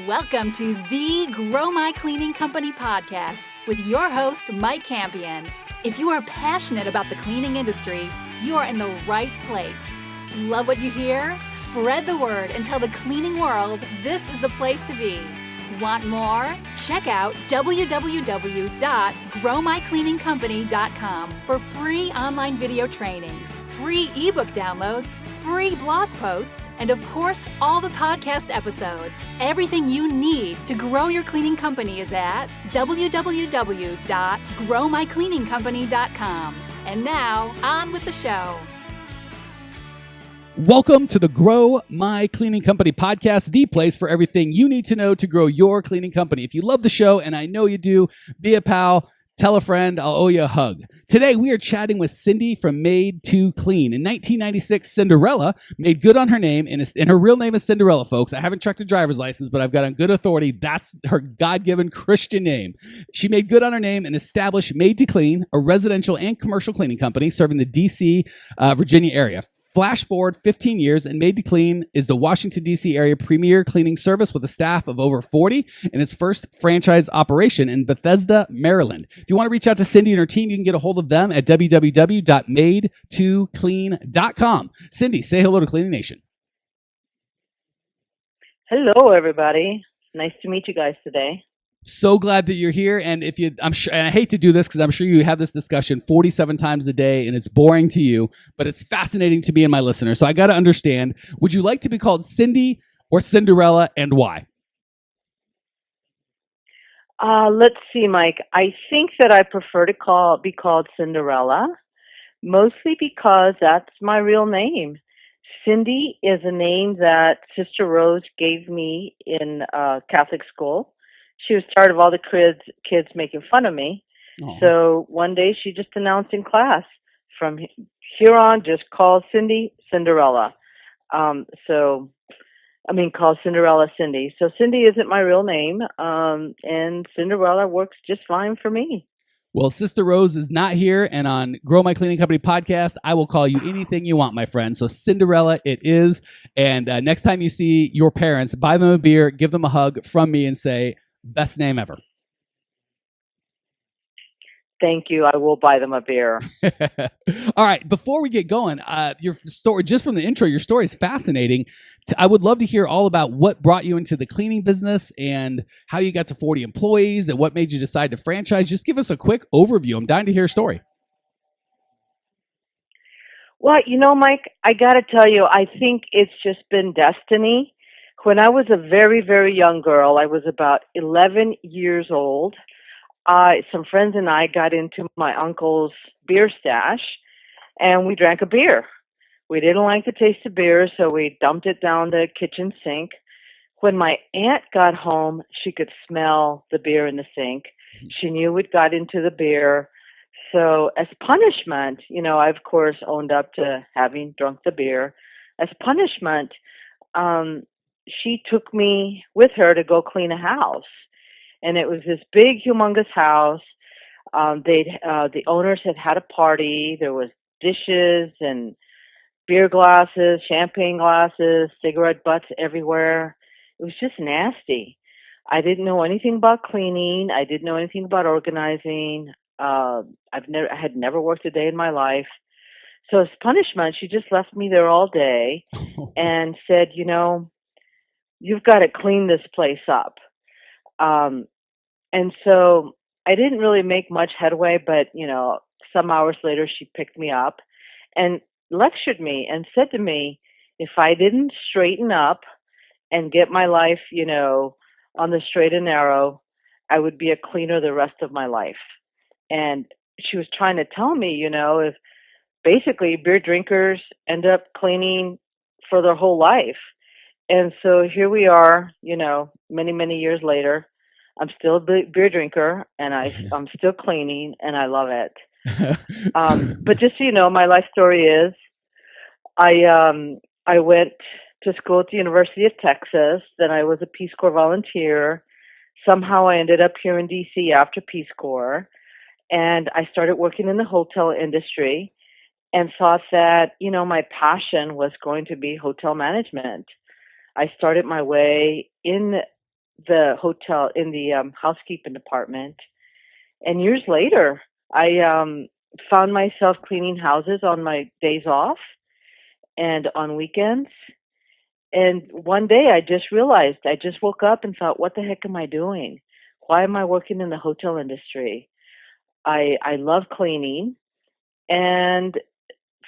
Welcome to the Grow My Cleaning Company podcast with your host, Mike Campion. If you are passionate about the cleaning industry, you are in the right place. Love what you hear? Spread the word and tell the cleaning world this is the place to be. Want more? Check out www.growmycleaningcompany.com for free online video trainings, free ebook downloads, free blog posts, and of course, all the podcast episodes. Everything you need to grow your cleaning company is at www.growmycleaningcompany.com. And now, on with the show. Welcome to the Grow My Cleaning Company podcast, the place for everything you need to know to grow your cleaning company. If you love the show, and I know you do, be a pal, tell a friend, I'll owe you a hug. Today, we are chatting with Cindy from Maid to Clean. In 1996, Cinderella made good on her name, and her real name is Cinderella, folks. I haven't checked her driver's license, but I've got on good authority. That's her God-given Christian name. She made good on her name and established Maid to Clean, a residential and commercial cleaning company serving the D.C., Virginia area. Flash forward 15 years, and Maid to Clean is the Washington, D.C. area premier cleaning service with a staff of over 40 and its first franchise operation in Bethesda, Maryland. If you want to reach out to Cindy and her team, you can get a hold of them at www.maid2clean.com. Cindy, say hello to Cleaning Nation. Hello, everybody. Nice to meet you guys today. So glad that you're here. And I'm sure, and I hate to do this because I'm sure you have this discussion 47 times a day and it's boring to you, but it's fascinating to me and my listeners. So I got to understand, would you like to be called Cindy or Cinderella, and why? Let's see, Mike. I think that I prefer to be called Cinderella, mostly because that's my real name. Cindy is a name that Sister Rose gave me in Catholic school. She was tired of all the kids making fun of me. Aww. So one day she just announced in class, from here on, just call Cindy Cinderella. Call Cinderella Cindy. So Cindy isn't my real name, and Cinderella works just fine for me. Well, Sister Rose is not here, and on Grow My Cleaning Company podcast, I will call you anything you want, my friend. So Cinderella it is, and next time you see your parents, buy them a beer, give them a hug from me, and say, best name ever. Thank you. I will buy them a beer. All right. Before we get going, your story, just from the intro, your story is fascinating. I would love to hear all about what brought you into the cleaning business and how you got to 40 employees and what made you decide to franchise. Just give us a quick overview. I'm dying to hear a story. Well, Mike, I got to tell you, I think it's just been destiny. When I was a very, very young girl, I was about 11 years old. Some friends and I got into my uncle's beer stash, and we drank a beer. We didn't like the taste of beer, so we dumped it down the kitchen sink. When my aunt got home, she could smell the beer in the sink. She knew we'd got into the beer. So as punishment, I, of course, owned up to having drunk the beer. As punishment, she took me with her to go clean a house. And it was this big, humongous house. The owners had a party. There was dishes and beer glasses, champagne glasses, cigarette butts everywhere. It was just nasty. I didn't know anything about cleaning. I didn't know anything about organizing. I had never worked a day in my life. So as punishment, she just left me there all day and said, you've got to clean this place up. And so I didn't really make much headway, but, some hours later she picked me up and lectured me and said to me, if I didn't straighten up and get my life, on the straight and narrow, I would be a cleaner the rest of my life. And she was trying to tell me, if basically beer drinkers end up cleaning for their whole life. And so here we are, many, many years later. I'm still a beer drinker, and I'm still cleaning, and I love it. But just so you know, my life story is I went to school at the University of Texas. Then I was a Peace Corps volunteer. Somehow I ended up here in D.C. after Peace Corps, and I started working in the hotel industry and thought that, my passion was going to be hotel management. I started my way in the hotel in the housekeeping department. And years later, I found myself cleaning houses on my days off and on weekends. And one day I just realized, I just woke up and thought, what the heck am I doing? Why am I working in the hotel industry? I love cleaning. And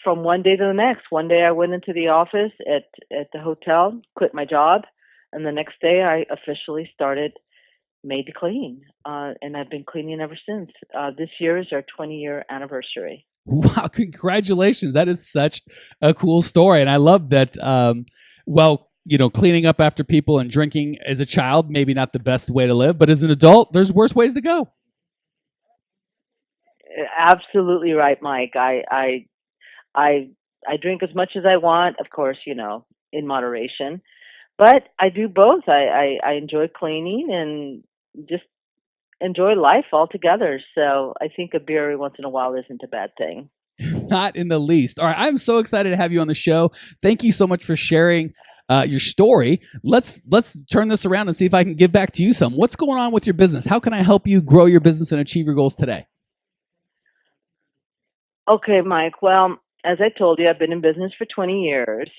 from one day to the next, one day I went into the office at the hotel, quit my job, and the next day I officially started Made to Clean. And I've been cleaning ever since. This year is our 20-year anniversary. Wow, congratulations. That is such a cool story. And I love that, cleaning up after people and drinking as a child, maybe not the best way to live, but as an adult, there's worse ways to go. Absolutely right, Mike. I drink as much as I want, of course, in moderation. But I do both. I enjoy cleaning and just enjoy life altogether. So I think a beer every once in a while isn't a bad thing. Not in the least. All right, I'm so excited to have you on the show. Thank you so much for sharing your story. Let's turn this around and see if I can give back to you some. What's going on with your business? How can I help you grow your business and achieve your goals today? Okay, Mike. Well, as I told you, I've been in business for 20 years.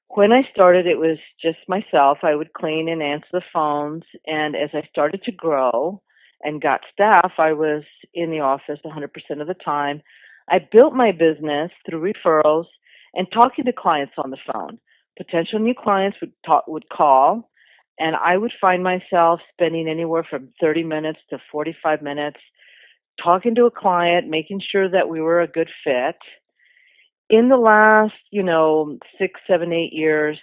When I started, it was just myself. I would clean and answer the phones. And as I started to grow and got staff, I was in the office 100% of the time. I built my business through referrals and talking to clients on the phone. Potential new clients would call, and I would find myself spending anywhere from 30 minutes to 45 minutes talking to a client, making sure that we were a good fit. In the last, 6, 7, 8 years,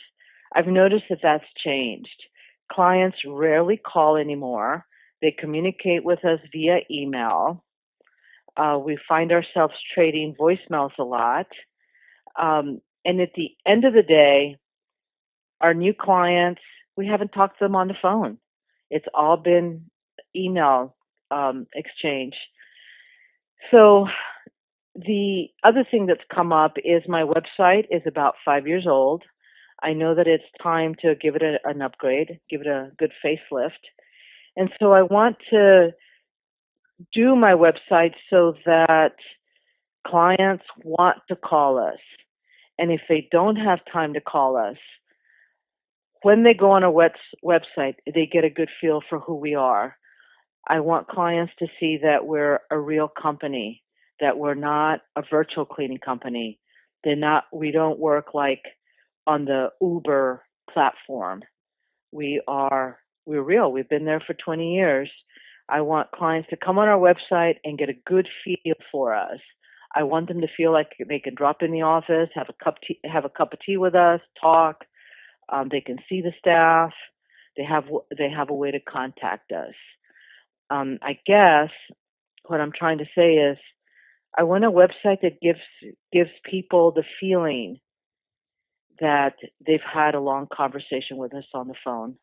I've noticed that that's changed. Clients rarely call anymore. They communicate with us via email. We find ourselves trading voicemails a lot. And at the end of the day, our new clients, we haven't talked to them on the phone. It's all been email exchange. So the other thing that's come up is my website is about 5 years old. I know that it's time to give it an upgrade, give it a good facelift. And so I want to do my website so that clients want to call us. And if they don't have time to call us, when they go on our website, they get a good feel for who we are. I want clients to see that we're a real company, that we're not a virtual cleaning company. We don't work like on the Uber platform. We're real. We've been there for 20 years. I want clients to come on our website and get a good feel for us. I want them to feel like they can drop in the office, have a cup of tea with us, talk. They can see the staff. They have a way to contact us. I guess what I'm trying to say is I want a website that gives people the feeling that they've had a long conversation with us on the phone,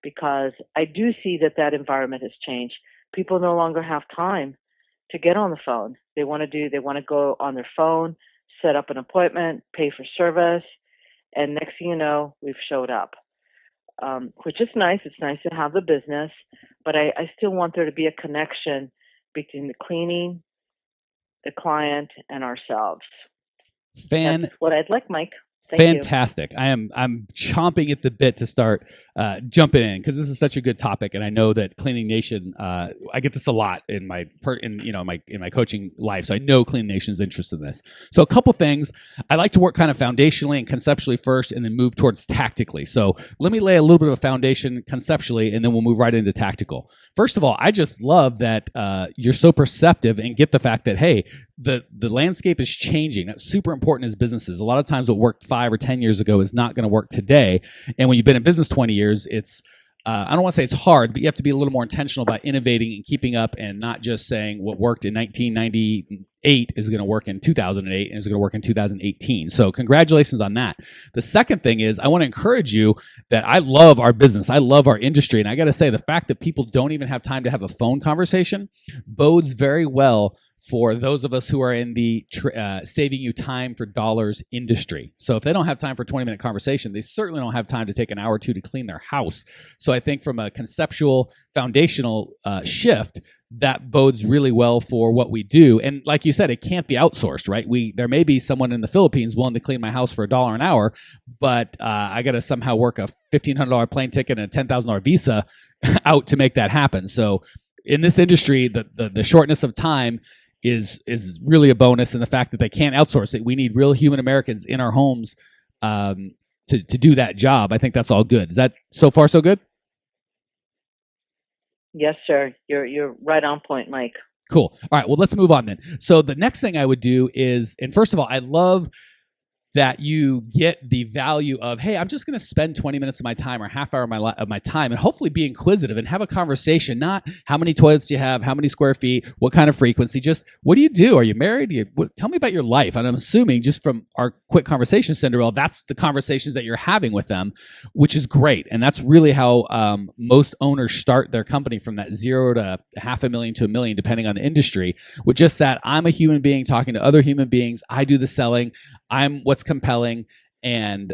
because I do see that environment has changed. People no longer have time to get on the phone. They want to go on their phone, set up an appointment, pay for service, and next thing you know, we've showed up, which is nice. It's nice to have the business, but I still want there to be a connection between the cleaning, the client, and ourselves. That's what I'd like, Mike. Fantastic. I'm chomping at the bit to start jumping in, because this is such a good topic, and I know that Cleaning Nation. I get this a lot in my coaching life, so I know Cleaning Nation is interested in this. So a couple things I like to work kind of foundationally and conceptually first, and then move towards tactically. So let me lay a little bit of a foundation conceptually, and then we'll move right into tactical. First of all, I just love that you're so perceptive and get the fact that, hey, the landscape is changing. That's super important as businesses. A lot of times what worked 5 or 10 years ago is not going to work today. And when you've been in business 20 years, it's I don't want to say it's hard, but you have to be a little more intentional about innovating and keeping up, and not just saying what worked in 1998 is going to work in 2008 and is going to work in 2018. So congratulations on that. The second thing is I want to encourage you that I love our business. I love our industry. And I got to say, the fact that people don't even have time to have a phone conversation bodes very well for those of us who are in the saving you time for dollars industry. So if they don't have time for a 20-minute conversation, they certainly don't have time to take an hour or two to clean their house. So I think from a conceptual, foundational shift, that bodes really well for what we do. And like you said, it can't be outsourced, right? There may be someone in the Philippines willing to clean my house for $1 an hour, but I got to somehow work a $1,500 plane ticket and a $10,000 visa out to make that happen. So in this industry, the shortness of time is really a bonus, and the fact that they can't outsource it. We need real human Americans in our homes to do that job. I think that's all good. Is that so far so good? Yes, sir. You're right on point, Mike. Cool. All right. Well, let's move on then. So the next thing I would do is, and first of all, I love that you get the value of, hey, I'm just going to spend 20 minutes of my time or half hour of my time and hopefully be inquisitive and have a conversation, not how many toilets you have, how many square feet, what kind of frequency, just what do you do? Are you married? Tell me about your life. And I'm assuming just from our quick conversation, Cinderella, that's the conversations that you're having with them, which is great. And that's really how most owners start their company, from that 0 to $500,000 to $1 million, depending on the industry, with just that I'm a human being talking to other human beings. I do the selling. I'm what's compelling, and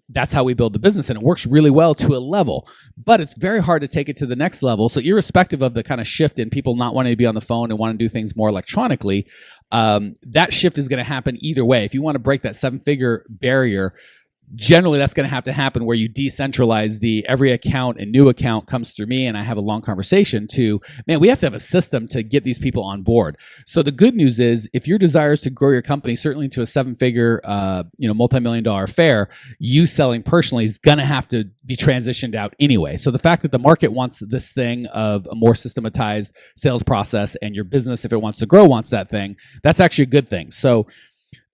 that's how we build the business, and it works really well to a level, but it's very hard to take it to the next level. So irrespective of the kind of shift in people not wanting to be on the phone and want to do things more electronically, that shift is going to happen either way. If you want to break that 7-figure barrier, generally that's going to have to happen where you decentralize every account and new account comes through me and I have a long conversation to, man, we have to have a system to get these people on board. So the good news is, if your desire is to grow your company, certainly to a 7-figure, multi-million-dollar affair, you selling personally is going to have to be transitioned out anyway. So the fact that the market wants this thing of a more systematized sales process, and your business, if it wants to grow, wants that thing, that's actually a good thing. So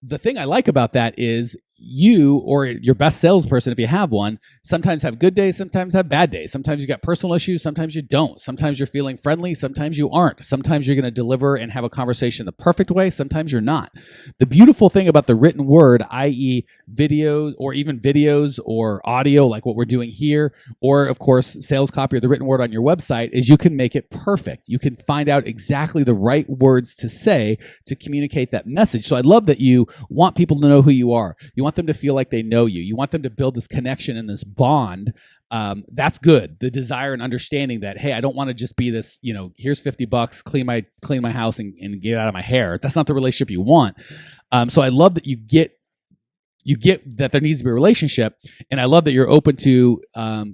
the thing I like about that is, you or your best salesperson, if you have one, sometimes have good days, sometimes have bad days. Sometimes you got personal issues, sometimes you don't. Sometimes you're feeling friendly, sometimes you aren't. Sometimes you're going to deliver and have a conversation the perfect way, sometimes you're not. The beautiful thing about the written word, i.e. videos or audio like what we're doing here, or of course sales copy or the written word on your website, is you can make it perfect. You can find out exactly the right words to say to communicate that message. So I love that you want people to know who you are. You want them to feel like they know you. You want them to build this connection and this bond. That's good. The desire and understanding that, hey, I don't want to just be this, here's $50, clean my house and get out of my hair. That's not the relationship you want. So I love that you get that there needs to be a relationship, and I love that you're open to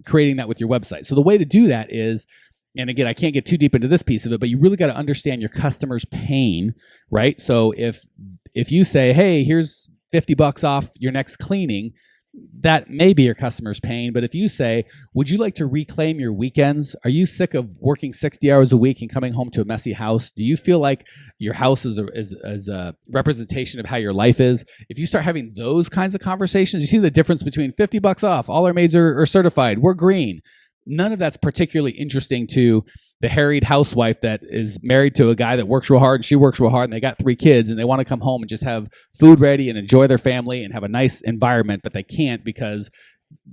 creating that with your website. So the way to do that is, and again, I can't get too deep into this piece of it, but you really got to understand your customer's pain, right? So if you say, hey, here's $50 off your next cleaning, that may be your customer's pain. But if you say, would you like to reclaim your weekends? Are you sick of working 60 hours a week and coming home to a messy house? Do you feel like your house is a representation of how your life is? If you start having those kinds of conversations, you see the difference between $50 off, all our maids are certified, we're green. None of that's particularly interesting to the harried housewife that is married to a guy that works real hard and she works real hard, and they got 3 kids and they want to come home and just have food ready and enjoy their family and have a nice environment, but they can't because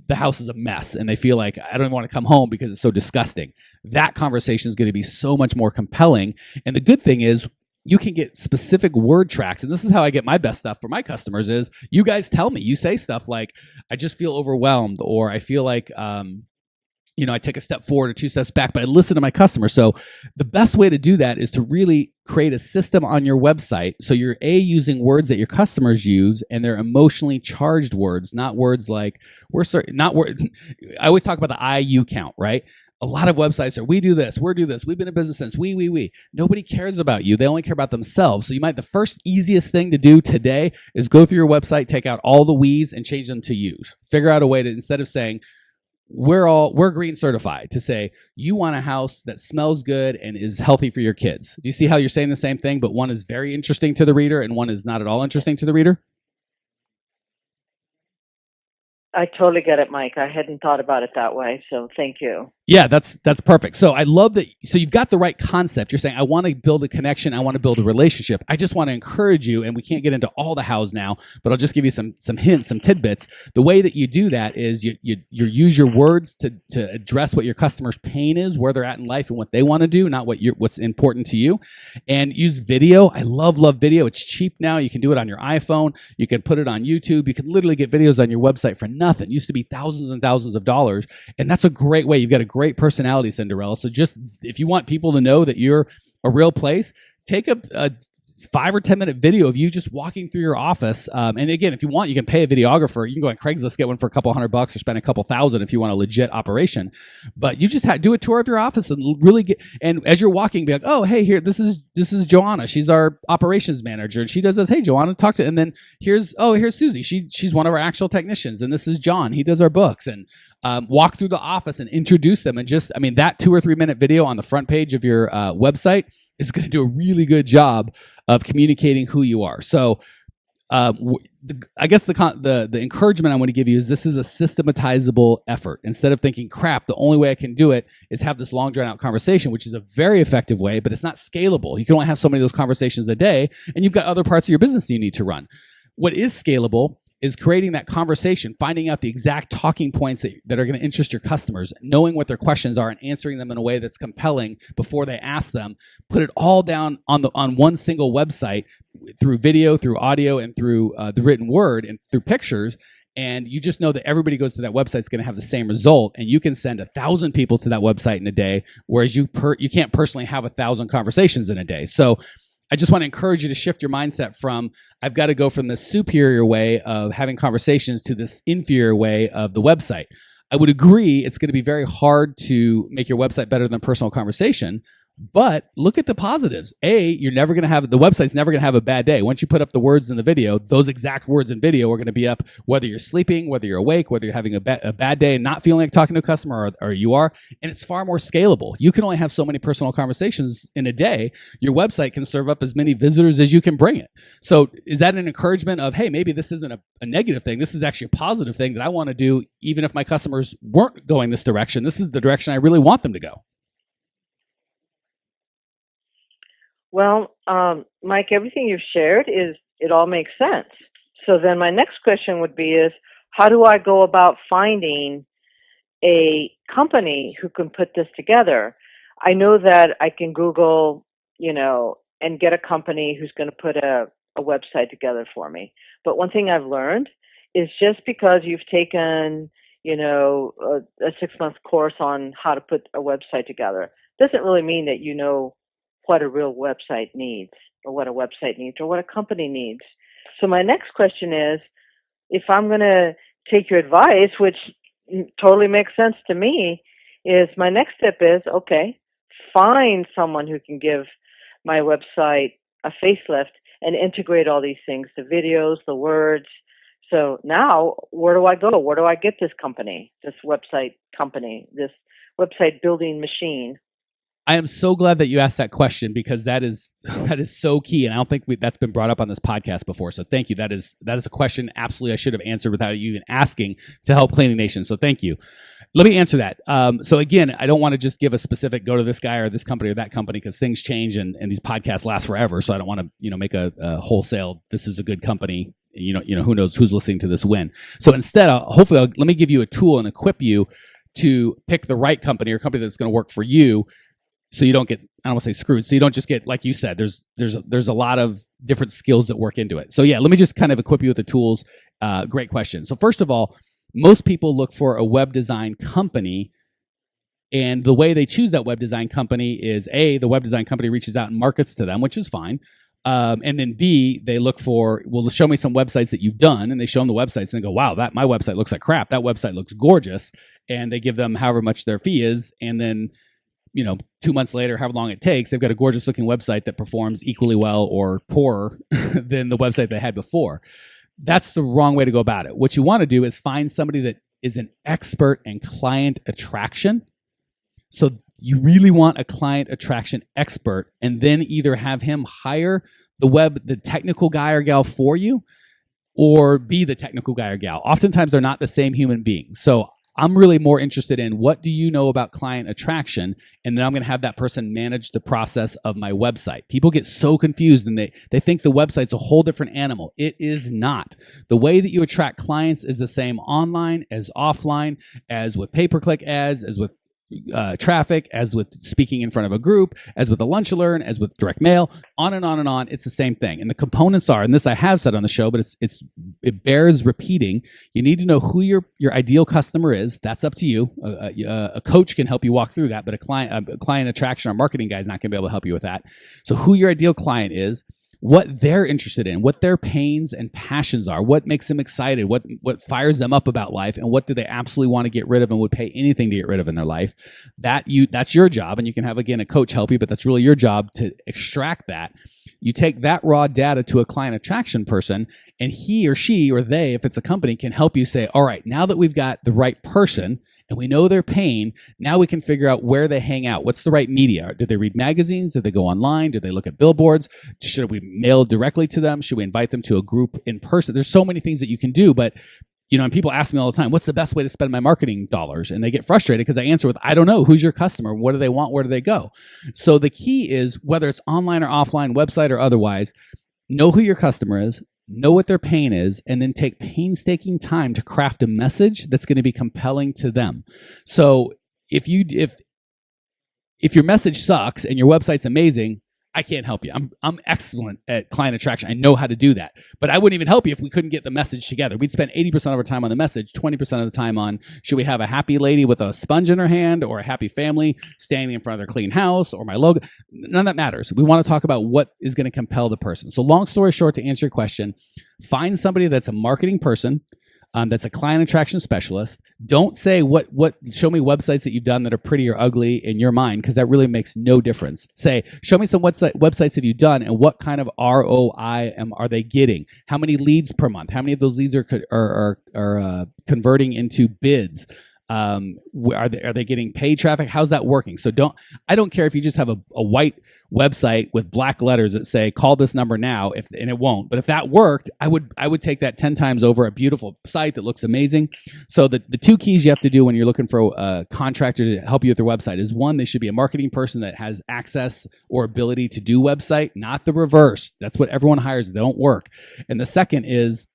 the house is a mess and they feel like, I don't even want to come home because it's so disgusting. That conversation is going to be so much more compelling. And the good thing is, you can get specific word tracks. And this is how I get my best stuff for my customers is, you guys tell me, you say stuff like, I just feel overwhelmed, or I feel like, I take a step forward or 2 steps back, but I listen to my customer. So the best way to do that is to really create a system on your website. So you're using words that your customers use, and they're emotionally charged words, not words like I always talk about the IU count, right? A lot of websites are, we do this, we've been in business since, we. Nobody cares about you. They only care about themselves. So the first easiest thing to do today is go through your website, take out all the we's and change them to you's. Figure out a way to, instead of saying, we're green certified, to say, you want a house that smells good and is healthy for your kids. Do you see how you're saying the same thing, but one is very interesting to the reader and one is not at all interesting to the reader? I totally get it, Mike. I hadn't thought about it that way, so thank you. Yeah, that's perfect. So I love that. So you've got the right concept. You're saying, I want to build a connection. I want to build a relationship. I just want to encourage you, and we can't get into all the hows now, but I'll just give you some hints, some tidbits. The way that you do that is you use your words to address what your customer's pain is, where they're at in life, and what they want to do, not what's important to you. And use video. I love video. It's cheap now. You can do it on your iPhone. You can put it on YouTube. You can literally get videos on your website for nothing. It used to be thousands and thousands of dollars, and that's a great way. You've got a great personality, Cinderella. So just if you want people to know that you're a real place, take a 5 or 10 minute video of you just walking through your office. And again, if you want, you can pay a videographer. You can go on Craigslist, get one for a couple $100 or spend a couple thousand if you want a legit operation. But you just do a tour of your office and really get, and as you're walking, be like, oh, hey, here, this is Joanna. She's our operations manager. And she does this. Hey, Joanna, talk to, and then here's Susie. She's one of our actual technicians. And this is John. He does our books. And walk through the office and introduce them. And that 2 or 3 minute video on the front page of your website is going to do a really good job of communicating who you are. So I guess the encouragement I want to give you is this is a systematizable effort. Instead of thinking, crap, the only way I can do it is have this long drawn out conversation, which is a very effective way, but it's not scalable. You can only have so many of those conversations a day, and you've got other parts of your business that you need to run. What is scalable is creating that conversation, finding out the exact talking points that are going to interest your customers, knowing what their questions are and answering them in a way that's compelling before they ask them. Put it all down on one single website through video, through audio, and through the written word and through pictures. And you just know that everybody goes to that website is going to have the same result, and you can send 1,000 people to that website in a day, whereas you can't personally have 1,000 conversations in a day. So I just want to encourage you to shift your mindset from, I've got to go from the superior way of having conversations to this inferior way of the website. I would agree it's going to be very hard to make your website better than personal conversation, but look at the positives. The website's never going to have a bad day. Once you put up the words in the video, those exact words in video are going to be up whether you're sleeping, whether you're awake, whether you're having a bad day and not feeling like talking to a customer or you are. And it's far more scalable. You can only have so many personal conversations in a day. Your website can serve up as many visitors as you can bring it. So is that an encouragement of, hey, maybe this isn't a negative thing. This is actually a positive thing that I want to do even if my customers weren't going this direction. This is the direction I really want them to go. Well, Mike, everything you've shared it all makes sense. So then my next question would be how do I go about finding a company who can put this together? I know that I can Google, and get a company who's going to put a website together for me. But one thing I've learned is just because you've taken, a 6-month course on how to put a website together doesn't really mean that you know what a real website needs, or what a website needs, or what a company needs. So my next question is, if I'm going to take your advice, which totally makes sense to me, is my next step is, okay, find someone who can give my website a facelift and integrate all these things, the videos, the words. So now, where do I go? Where do I get this company, this website building machine? I am so glad that you asked that question, because that is so key, and I don't think that's been brought up on this podcast before. So thank you. That is a question absolutely I should have answered without you even asking to help Cleaning Nation. So thank you. Let me answer that. So again, I don't want to just give a specific go to this guy or this company or that company, because things change and these podcasts last forever. So I don't want to make a wholesale, this is a good company. Who knows who's listening to this when. So instead, let me give you a tool and equip you to pick the right company or company that's going to work for you. So you don't get, I don't want to say screwed. So you don't just get, like you said, there's a lot of different skills that work into it. So yeah, let me just kind of equip you with the tools. Great question. So first of all, most people look for a web design company, and the way they choose that web design company is the web design company reaches out and markets to them, which is fine. And then B, they look for, well, show me some websites that you've done, and they show them the websites and they go, wow, my website looks like crap. That website looks gorgeous. And they give them however much their fee is. And then 2 months later, however long it takes, they've got a gorgeous looking website that performs equally well or poorer than the website they had before. That's the wrong way to go about it. What you want to do is find somebody that is an expert in client attraction. So you really want a client attraction expert, and then either have him hire the technical guy or gal for you, or be the technical guy or gal. Oftentimes they're not the same human being. So I'm really more interested in what do you know about client attraction? And then I'm going to have that person manage the process of my website. People get so confused and they think the website's a whole different animal. It is not. The way that you attract clients is the same online as offline, as with pay-per-click ads, as with traffic, as with speaking in front of a group, as with a lunch and learn, as with direct mail, on and on and on. It's the same thing. And the components are, and this I have said on the show, but it bears repeating. You need to know who your ideal customer is. That's up to you. A coach can help you walk through that, but a client attraction or marketing guy is not going to be able to help you with that. So who your ideal client is, what they're interested in, what their pains and passions are, what makes them excited, what fires them up about life, and what do they absolutely want to get rid of and would pay anything to get rid of in their life. That's your job, and you can have, again, a coach help you, but that's really your job to extract that. You take that raw data to a client attraction person, and he or she or they, if it's a company, can help you say, all right, now that we've got the right person, and we know their pain, now we can figure out where they hang out. What's the right media? Do they read magazines? Do they go online? Do they look at billboards? Should we mail directly to them? Should we invite them to a group in person? There's so many things that you can do, but and people ask me all the time, what's the best way to spend my marketing dollars? And they get frustrated because I answer with, I don't know. Who's your customer? What do they want? Where do they go? So the key is, whether it's online or offline, website or otherwise, know who your customer is, know what their pain is, and then take painstaking time to craft a message that's going to be compelling to them. So if your message sucks and your website's amazing, I can't help you. I'm excellent at client attraction. I know how to do that. But I wouldn't even help you if we couldn't get the message together. We'd spend 80% of our time on the message, 20% of the time on, should we have a happy lady with a sponge in her hand, or a happy family standing in front of their clean house, or my logo? None of that matters. We want to talk about what is going to compel the person. So long story short, to answer your question, find somebody that's a marketing person, that's a client attraction specialist. Don't say show me websites that you've done that are pretty or ugly in your mind, because that really makes no difference. Say, show me some websites have you done, and what kind of ROI are they getting? How many leads per month? How many of those leads are converting into bids? Are they getting paid traffic? How's that working? So I don't care if you just have a white website with black letters that say, call this number now, and it won't. But if that worked, I would take that 10 times over a beautiful site that looks amazing. So the two keys you have to do when you're looking for a contractor to help you with their website is, one, they should be a marketing person that has access or ability to do website, not the reverse. That's what everyone hires. They don't work. And the second is,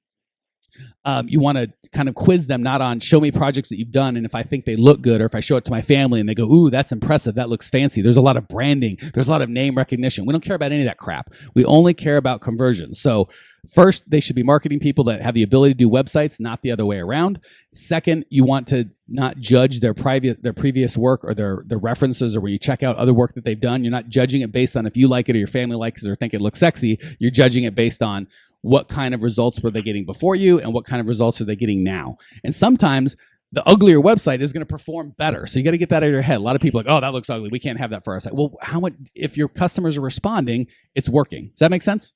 you want to kind of quiz them, not on show me projects that you've done, and if I think they look good, or if I show it to my family and they go, ooh, that's impressive, that looks fancy. There's a lot of branding. There's a lot of name recognition. We don't care about any of that crap. We only care about conversion. So first, they should be marketing people that have the ability to do websites, not the other way around. Second, you want to not judge their previous work or their references, or where you check out other work that they've done. You're not judging it based on if you like it or your family likes it or think it looks sexy. You're judging it based on what kind of results were they getting before you, and what kind of results are they getting now. And sometimes the uglier website is going to perform better. So you got to get that out of your head. A lot of people are like, oh, that looks ugly, we can't have that for our site. Well, how much, if your customers are responding, it's working. Does that make sense?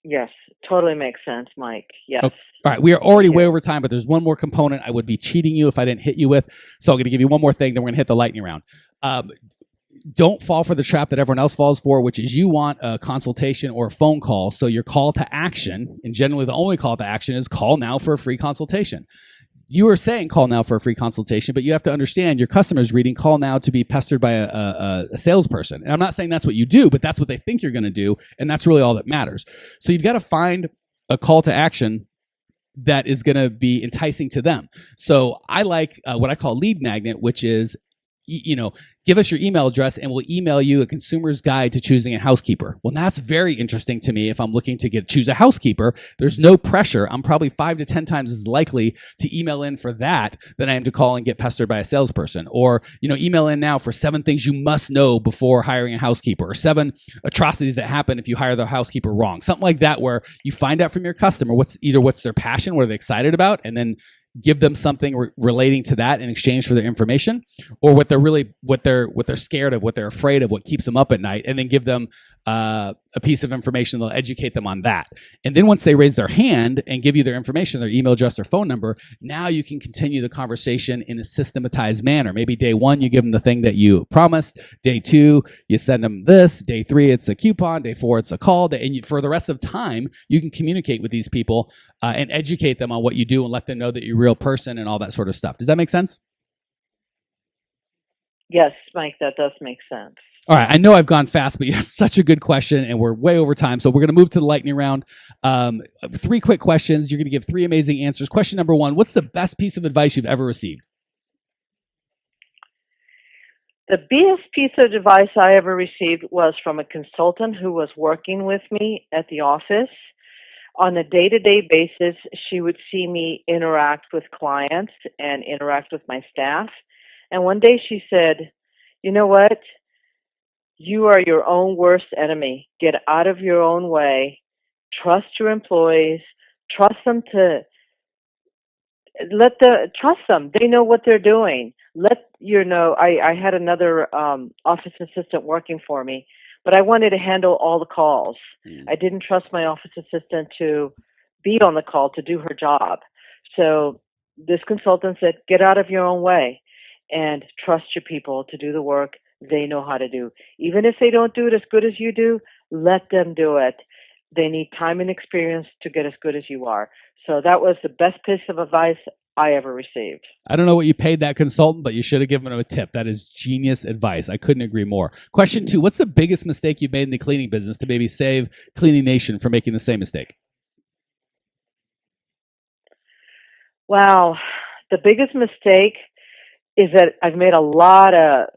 Yes, totally makes sense, Mike. Yes. Okay. All right, we are already way over time, but there's one more component I would be cheating you if I didn't hit you with. So I'm going to give you one more thing, then we're going to hit the lightning round. Don't fall for the trap that everyone else falls for, which is you want a consultation or a phone call. So your call to action, and generally the only call to action, is call now for a free consultation. You are saying call now for a free consultation, but you have to understand your customer's reading call now to be pestered by a salesperson. And I'm not saying that's what you do, but that's what they think you're going to do. And that's really all that matters. So you've got to find a call to action that is going to be enticing to them. So I like what I call lead magnet, which is, give us your email address and we'll email you a consumer's guide to choosing a housekeeper. Well, that's very interesting to me. If I'm looking to choose a housekeeper, there's no pressure. I'm probably 5 to 10 times as likely to email in for that than I am to call and get pestered by a salesperson. Or, email in now for 7 things you must know before hiring a housekeeper, or 7 atrocities that happen if you hire the housekeeper wrong. Something like that, where you find out from your customer what's their passion, what are they excited about, and then give them something relating to that in exchange for their information, or what they're scared of, what they're afraid of, what keeps them up at night, and then give them a piece of information. They'll educate them on that. And then once they raise their hand and give you their information, their email address, their phone number, now you can continue the conversation in a systematized manner. Maybe day one, you give them the thing that you promised. Day two, you send them this. Day three, it's a coupon. Day four, it's a call. And for the rest of time, you can communicate with these people and educate them on what you do and let them know that you're a real person and all that sort of stuff. Does that make sense? Yes, Mike, that does make sense. All right. I know I've gone fast, but you have such a good question and we're way over time. So we're going to move to the lightning round. 3 quick questions. You're going to give 3 amazing answers. Question number 1, what's the best piece of advice you've ever received? The best piece of advice I ever received was from a consultant who was working with me at the office. On a day-to-day basis, she would see me interact with clients and interact with my staff. And one day she said, you know what? You are your own worst enemy. Get out of your own way. Trust your employees. Trust them. Trust them. They know what they're doing. I had another office assistant working for me, but I wanted to handle all the calls. I didn't trust my office assistant to be on the call to do her job. So this consultant said, get out of your own way and trust your people to do the work they know how to do. Even if they don't do it as good as you do, let them do it. They need time and experience to get as good as you are. So that was the best piece of advice I ever received. I don't know what you paid that consultant, but you should have given him a tip. That is genius advice. I couldn't agree more. Question 2, what's the biggest mistake you've made in the cleaning business to maybe save Cleaning Nation from making the same mistake? Wow. The biggest mistake is that I've made a lot of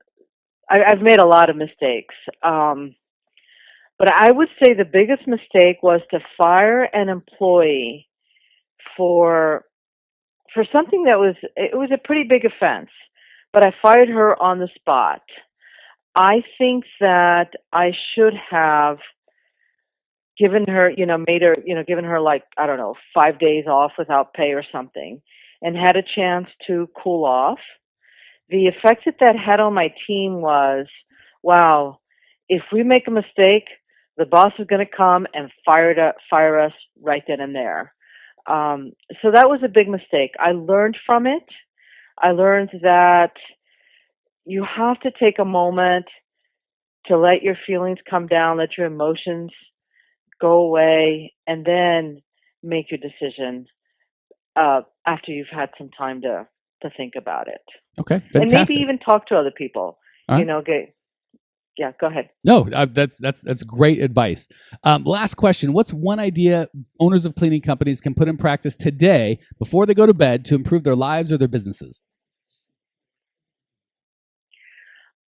mistakes. But I would say the biggest mistake was to fire an employee for something that was a pretty big offense, but I fired her on the spot. I think that I should have given her, given her 5 days off without pay or something and had a chance to cool off. The effect that had on my team was, wow, if we make a mistake, the boss is going to come and fire us right then and there. So that was a big mistake. I learned from it. I learned that you have to take a moment to let your feelings come down, let your emotions go away, and then make your decision after you've had some time to think about it. Okay, fantastic. And maybe even talk to other people. Right. Yeah, go ahead. No, that's great advice. Last question. What's one idea owners of cleaning companies can put in practice today before they go to bed to improve their lives or their businesses?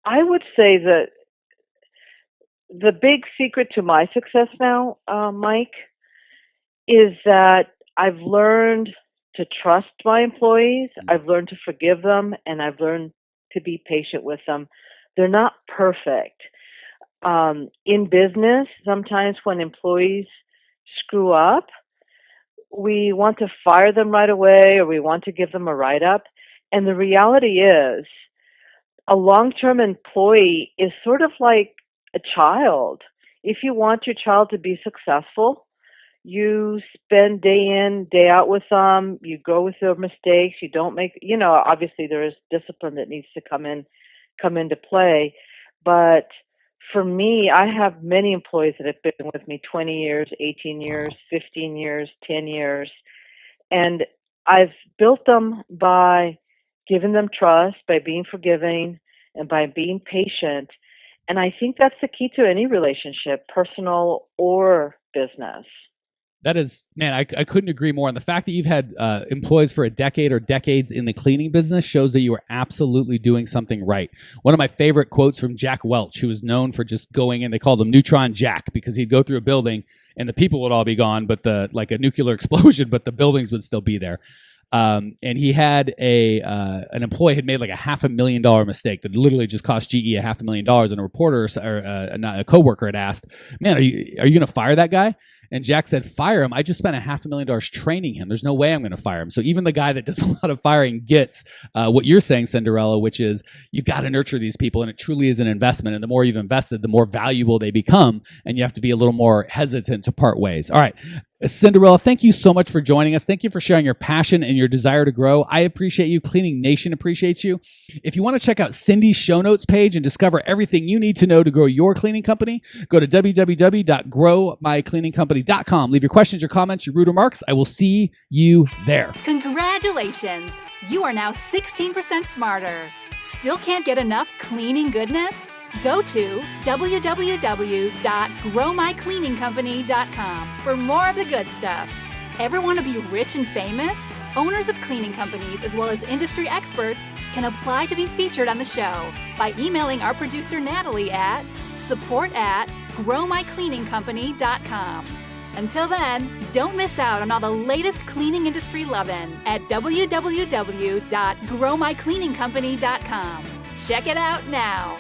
I would say that the big secret to my success now, Mike, is that I've learned to trust my employees. I've learned to forgive them, and I've learned to be patient with them. They're not perfect. In business, sometimes when employees screw up, we want to fire them right away or we want to give them a write-up. And the reality is, a long-term employee is sort of like a child. If you want your child to be successful, you spend day in, day out with them. You go with their mistakes. You don't make, obviously there is discipline that needs to come into play. But for me, I have many employees that have been with me 20 years, 18 years, 15 years, 10 years. And I've built them by giving them trust, by being forgiving, and by being patient. And I think that's the key to any relationship, personal or business. That is, man, I couldn't agree more. And the fact that you've had employees for a decade or decades in the cleaning business shows that you are absolutely doing something right. One of my favorite quotes from Jack Welch, who was known for just going in, they called him Neutron Jack, because he'd go through a building and the people would all be gone, but like a nuclear explosion, but the buildings would still be there. And he had an employee had made like $500,000 mistake that literally just cost GE $500,000. And a reporter or a coworker had asked, "Man, are you going to fire that guy?" And Jack said, fire him. I just spent $500,000 training him. There's no way I'm going to fire him. So even the guy that does a lot of firing gets what you're saying, Cinderella, which is you've got to nurture these people, and it truly is an investment. And the more you've invested, the more valuable they become, and you have to be a little more hesitant to part ways. All right. Cinderella, thank you so much for joining us. Thank you for sharing your passion and your desire to grow. I appreciate you. Cleaning Nation appreciates you. If you want to check out Cindy's show notes page and discover everything you need to know to grow your cleaning company, go to www.growmycleaningcompany.com. Leave your questions, your comments, your rude remarks. I will see you there. Congratulations! You are now 16% smarter. Still can't get enough cleaning goodness? Go to www.growmycleaningcompany.com for more of the good stuff. Ever want to be rich and famous? Owners of cleaning companies as well as industry experts can apply to be featured on the show by emailing our producer Natalie at support@growmycleaningcompany.com. Until then, don't miss out on all the latest cleaning industry lovin' at www.growmycleaningcompany.com. Check it out now.